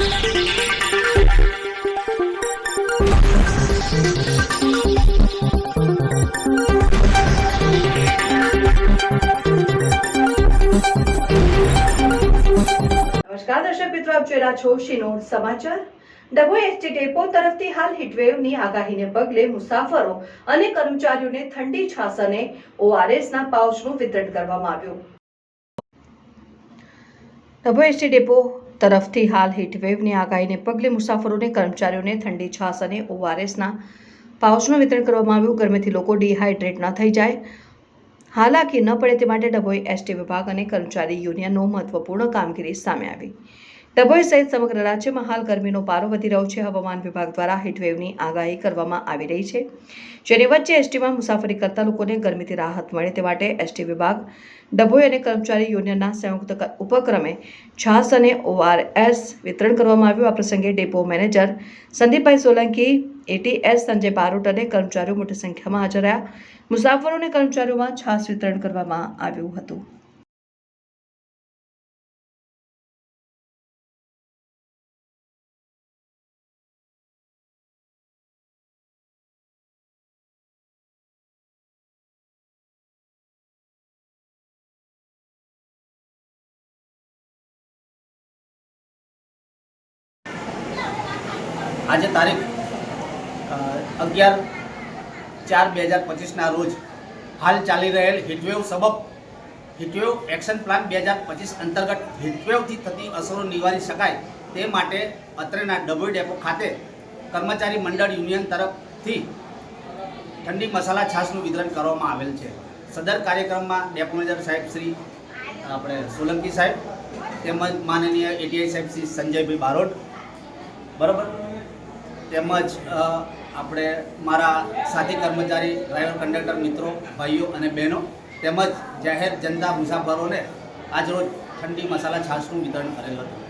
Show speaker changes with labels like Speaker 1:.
Speaker 1: નમસ્કાર દર્શક મિત્રો, આપ જોઈ રહ્યા છો શિનોર સમાચાર। ડભોઈ એસટી ડેપો તરફથી હાલ હીટવેવની આગાહીને પગલે મુસાફરો અને કર્મચારીઓને ઠંડી છાશ અને ઓઆરએસના પાઉચનું વિતરણ કરવામાં આવ્યું। ડભોઈ એસટી ડેપો તરફથી હાલ હીટવેવની આગાહીને પગલે મુસાફરો અને કર્મચારીઓને ઠંડી છાશ અને ઓઆરએસના પાઉચનું વિતરણ કરવામાં આવ્યું। ગરમીથી લોકો ડિહાઇડ્રેટ ન થઈ જાય, હાલાકી ન પડે તે માટે ડભોઈ એસટી વિભાગ અને કર્મચારી યુનિયનનો મહત્વપૂર્ણ કામગીરી સામે આવી। ડભોઈ સહિત સમગ્ર રાજ્યમાં હાલ ગરમીનો પારો વધી રહ્યો છે। હવામાન વિભાગ દ્વારા હીટવેવની આગાહી કરવામાં આવી રહી છે, જેની વચ્ચે એસટીમાં મુસાફરી કરતા લોકોને ગરમીથી રાહત મળે તે માટે એસટી વિભાગ, ડભોઈ અને કર્મચારી યુનિયનના સંયુક્ત ઉપક્રમે છાશ અને ઓઆરએસ વિતરણ કરવામાં આવ્યું। આ પ્રસંગે ડેપો મેનેજર સંદીપભાઈ સોલંકી, એટીએસ સંજય બારોટ અને કર્મચારીઓ મોટી સંખ્યામાં હાજર રહ્યા। મુસાફરો અને કર્મચારીઓમાં છાશ વિતરણ કરવામાં આવ્યું હતું।
Speaker 2: આજે તારીખ 11/4/2025 રોજ હાલ ચાલી રહેલ હીટવેવ સબબ હીટવેવ એક્શન પ્લાન 2025 અંતર્ગત હીટવેવથી થતી અસરો નિવારી શકાય તે માટે અત્રેના ડભોઈ ડેપો ખાતે કર્મચારી મંડળ યુનિયન તરફથી ઠંડી મસાલા છાશનું વિતરણ કરવામાં આવેલ છે। સદર કાર્યક્રમમાં ડેપો મેનેજર સાહેબ શ્રી આપણે સોલંકી સાહેબ તેમજ માનનીય એટીઆઈ સાહેબ શ્રી સંજયભાઈ બારોટ બરાબર, તેમજ આપણે મારા સાથી કર્મચારી, ડ્રાઈવર, કંડક્ટર મિત્રો, ભાઈઓ અને બહેનો તેમજ જાહેર જનતા મુસાફરોને આજરોજ ઠંડી મસાલા છાશનું વિતરણ કરેલ હતું।